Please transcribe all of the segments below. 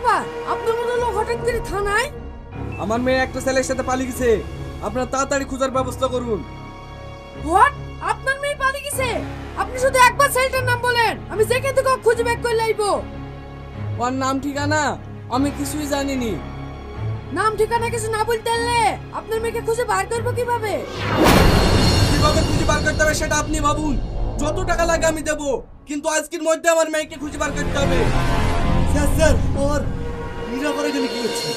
ব্যাপার? আপনার মতো লোক হঠাৎ করে থানায়? আমার মেয়ে একটা ছেলের সাথে পালিয়ে গেছে, আপনারা তাড়াতাড়ি খোঁজার ব্যবস্থা করুন। হোয়াট? আপনার মেয়ে পালিয়ে গেছে? আপনি শুধু একবার ছেলেটার নাম বলেন, আমি যেখান থেকে হোক খুঁজে বের করে লাইবো। ওর নাম ঠিকানা আমি কিছুই জানিনি। নাম ঠিকানা কিছু না বলতে পারলে আপনার মেয়েকে খুঁজে বার করবো কিভাবে? কিভাবে খুঁজে বার করতে হবে সেটা আপনি ভাবুন। যত টাকা লাগে আমি দেবো, কিন্তু আজকের মধ্যে আমার মেয়েকে খুঁজে বার করতে হবে। স্যার স্যার ওর নিরাপরে গেলে কি হচ্ছে?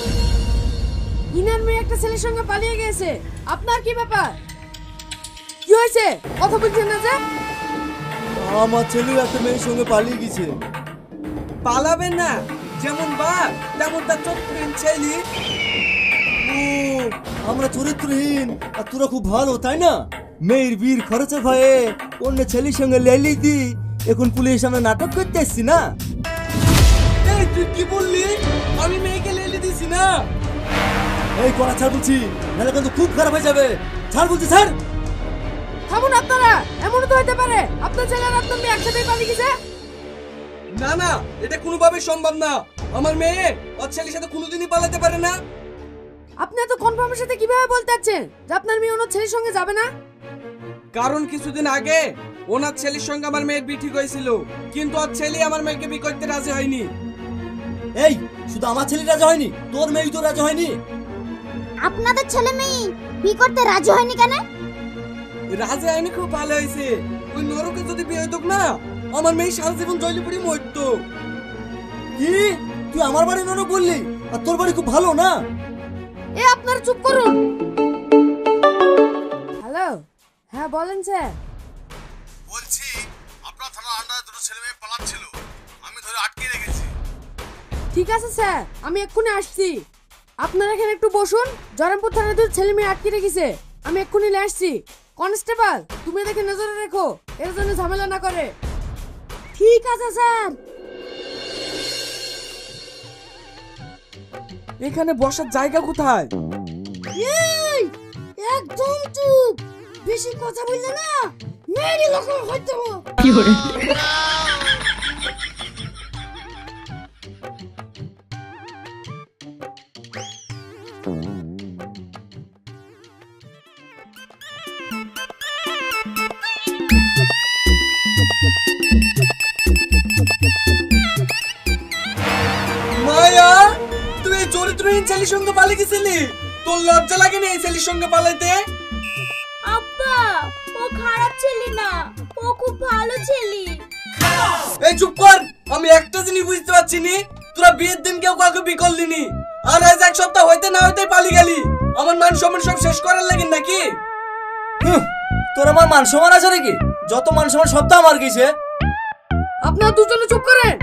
ইনার মেয়ে একটা ছেলের সঙ্গে পালিয়ে গেছে, আপনার কি ব্যাপার? কি হয়েছে? কথা বলছেন না যে? আমার ছেলে একটা মেয়ের সঙ্গে পালিয়ে গেছে। পালাবেন না, যেমন বাপ তেমন তার চরিত্রহীন ছেলে। ও, আমরা চরিত্রহীন আর তোরা খুব ভালো তাই না? মেয়ের বীর খরচের ভয়ে অন্য ছেলের সঙ্গে লেলি দি এখন পুলিশ আমরা নাটক করতে এসছি না? এই তুই কি বললি? আমি মেয়েকে লেলে দিছি না। এই করা ছাড় বলছি, নাহলে কিন্তু খুব খারাপ হয়ে যাবে। ছাড় বলছি ছাড়। থামুন আপনারা, এমনও তো হতে পারে আপনার ছেলে আর আপনার মেয়ে একসাথেই পালিয়ে গেছে। না না, এটা কোনোভাবেই সম্ভব না। আমার মেয়ে ওর ছেলের সাথে কোনোদিনই পালাতে পারে না। আপনি এত কনফার্মের সাথে কিভাবে বলতে পারছেন যে আপনার মেয়ে ওনার ছেলের সঙ্গে যাবে না? কারণ কিছুদিন আগে ওনার ছেলের সঙ্গে আমার মেয়ের বিয়ে ঠিক হয়েছিল, কিন্তু ওর ছেলে আমার মেয়েকে বিয়ে করতে রাজি হয়নি। এই শুধু আমার ছেলে রাজা হয়নি, তোর মেয়ে তো রাজা হয়নি। আপনাদের ছেলে মেয়ে বিয়ে করতে রাজি হয়নি কেন? রাজি হয়নি খুব ভালো হয়েছে। ওই নরকে যদি বিয়ে হতো না, আমার মেয়ে সারা জীবন জলে পড়ে মরতো। কি তুই আমার বাড়ি নরক বললি, আর তোর বাড়ি খুব ভালো না? এ আপনারা চুপ করুন। হ্যালো, হ্যাঁ বলেন স্যার। বলছি আপনার থানার আন্ডারে দুটো ছেলে মেয়ে পালাচ্ছিল, আমি ধরে আটকে রেখেছি। ঠিক আছে স্যার, আমি এক্ষুনি আসছি। আপনারা এখানে একটু বসুন। জরামপুর থানায় দুটো ছেলে মেয়ে আটকে রেখেছে, আমি এক্ষুনি নিয়ে আসছি। কনস্টেবল, তুমি দেখে নজরে রেখো, এর জন্য ঝামেলা না করে। ঠিক আছে স্যার। এখানে বসার জায়গা কোথায়? এই একদম চুপ, বেশি কথা বললে না মেরে লোক হইতে হবে। কি করে? মায়া, তুই এই চরিত্রহীন ছেলের সঙ্গে পালিয়ে গেছিলি? তোর লজ্জা লাগেনি এই ছেলের সঙ্গে পালাইতে? আব্বা, ও খারাপ ছেলে না, ও খুব ভালো ছেলে। এই চুপ কর। আমি একটা জিনিস বুঝতে পারছি নি, তোরা বিয়ের দিন কেউ কাউকে বিয়ে করলি নি, আর আজ এক সপ্তাহ হইতে না হইতে পালিয়ে গেলি। আমার মান সম্মান সব শেষ করার লাগেন নাকি? তোর আমার মান সম্মান আছে নাকি? যত মান সম্মান সব তো আমার গেছে। আপনারা দুজনে চুপ করেন।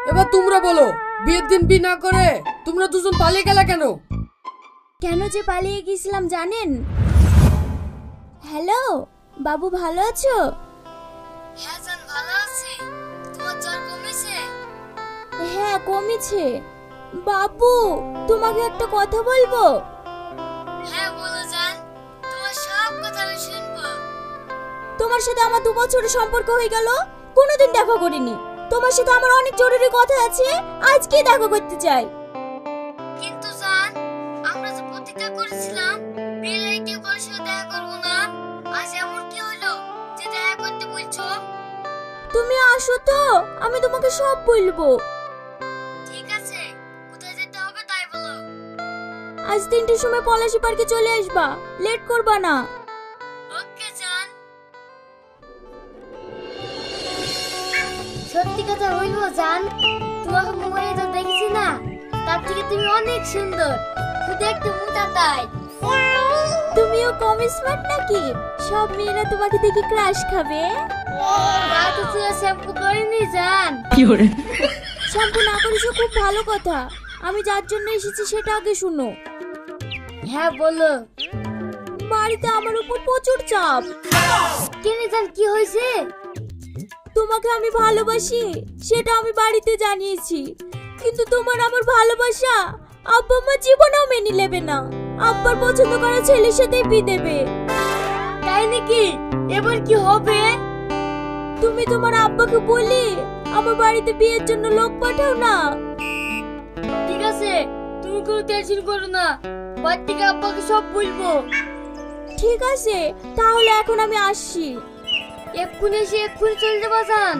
এবার তোমরা বলো, বিয়ের দিন বিয়ে না করে তোমরা দুজন পালিয়ে গেলা কেন? কেন যে পালিয়ে গেছিলাম জানেন? হ্যালো বাবু, ভালো আছো? হ্যাঁ জান, ভালো আছি। তোমার জ্বর কমেছে? হ্যাঁ কমেছে। বাবু, তোমাকে একটা কথা বলবো। হ্যাঁ বলো জান, তোমার সব কথা আমি শুনবো। তোমার সাথে আমার 2 বছরের সম্পর্ক হয়ে গেল, কোনোদিন দেখা করিনি। তোমার সাথে আমার অনেক জরুরি কথা আছে, আজকে দেখা করতে চাই। কিন্তু জান, আমরা যে প্রতিজ্ঞা করেছিলাম বিয়ের আগে কেউ কারোর সাথে দেখা করবো না, আজ এমন কি হলো যে দেখা করতে বলছো? তুমি আসো তো, আমি তোমাকে সব বলবো। ঠিক আছে, কোথায় যেতে হবে তাই বলো। আজ 3টের সময় পলাশী পার্কে চলে আসবা, লেট করবা না। ওকে জান। সত্যি কথা বলবো জান, তোমাকে মোবাইলে তো দেখেছি না, তার থেকে তুমি অনেক সুন্দর, শুধু একটু মোটা তাই। তুমিও কম স্মার্ট নাকি? সব মেয়েরা তোমাকে দেখে ক্রাশ খাবে। রাতে তুই শ্যাম্পু করিনি জান? কি করে? শ্যাম্পু না করিস খুব ভালো কথা, আমি যার জন্য এসেছি সেটা আগে শুনো। হ্যাঁ বলো। বাড়িতে আমার উপর প্রচুর চাপ। কেন জান, কি হয়েছে? তোমাকে আমি ভালোবাসি, সেটা আমি বাড়িতে জানিয়েছি, কিন্তু তোমার আমার ভালোবাসা আব্বা মা জীবনেও মেনে নেবে না। আব্বার পছন্দ করা ছেলের সাথেই বিয়ে দেবে। তাই নাকি? এবার কি হবে? তুমি তোমার আব্বাকে বলি আমার বাড়িতে বিয়ের জন্য লোক পাঠাও না। ঠিক আছে, তুমি কোনো টেনশন করো না, বাড়ি থেকে আব্বাকে সব বলবো। ঠিক আছে, তাহলে এখন আমি আসছি। এক্ষুনি এসে এক্ষুনি চলে যাবা যান।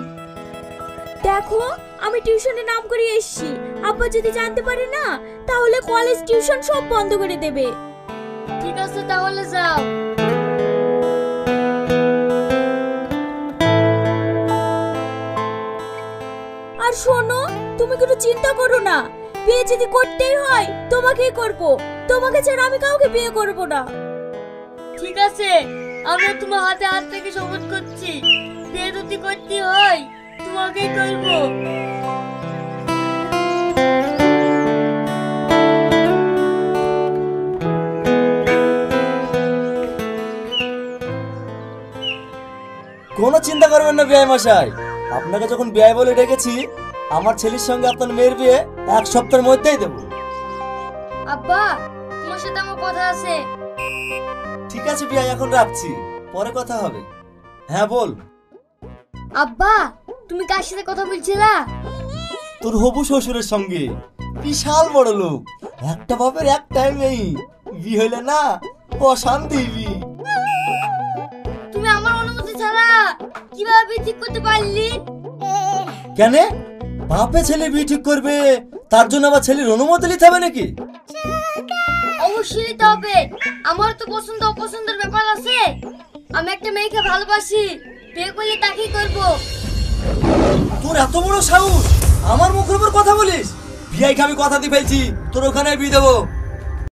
দেখো, আমি টিউশনে নাম করে এসেছি। আব্বা যদি জানতে পারে না, তাহলে কলেজ টিউশন সব বন্ধ করে দেবে। ঠিক আছে তাহলে যাও। আর শোনো, তুমি কোনো চিন্তা করো না। বিয়ে যদি করতেই হয় তোমাকেই করব, তোমাকে ছাড়া আমি কাউকে বিয়ে করব না। ঠিক আছে, আমি তোমার হাতে হাত থেকে শপথ করছি, বিয়ে যদি করতে হয় তোমাকেই করবো। কোনো চিন্তা করবেন না বিআই মশাই, আপনাকে যখন বিআই বলে ডেকেছি, আমার ছেলের সঙ্গে আপনার মেয়ের বিয়ে 1 সপ্তাহের মধ্যেই দেবো। আব্বা, তোমার সাথে আমার কথা আছে। ঠিক আছে বিআই, এখন রাখছি, পরে কথা হবে। হ্যাঁ বল। আব্বা, তুমি কার সাথে কথা বলছিলা? তোর হবু শ্বশুরের সঙ্গে। বিশাল বড় লোক, একটা বাপের একটাই মেয়ে, বিয়ে হইলে না অশান্তি। তুমি আমার অনুমতি ছাড়া কিভাবে বিয়ে ঠিক করতে পারলি? কেন বাপে ছেলে বিয়ে ঠিক করবে, তার জন্য আবার ছেলের অনুমতি নিতে হবে নাকি? অবশ্যই নিতে হবে, আমার তো পছন্দ অপছন্দের ব্যাপার আছে। আমি একটা মেয়েকে ভালোবাসি, বিয়ে করলে তাকেই করবো। তোর এত বড় সাহস, আমার মুখের উপর কথা বলিস? বিআইকে আমি কথা দিয়ে ফেলছি, তোর ওখানে বিয়ে দেবো।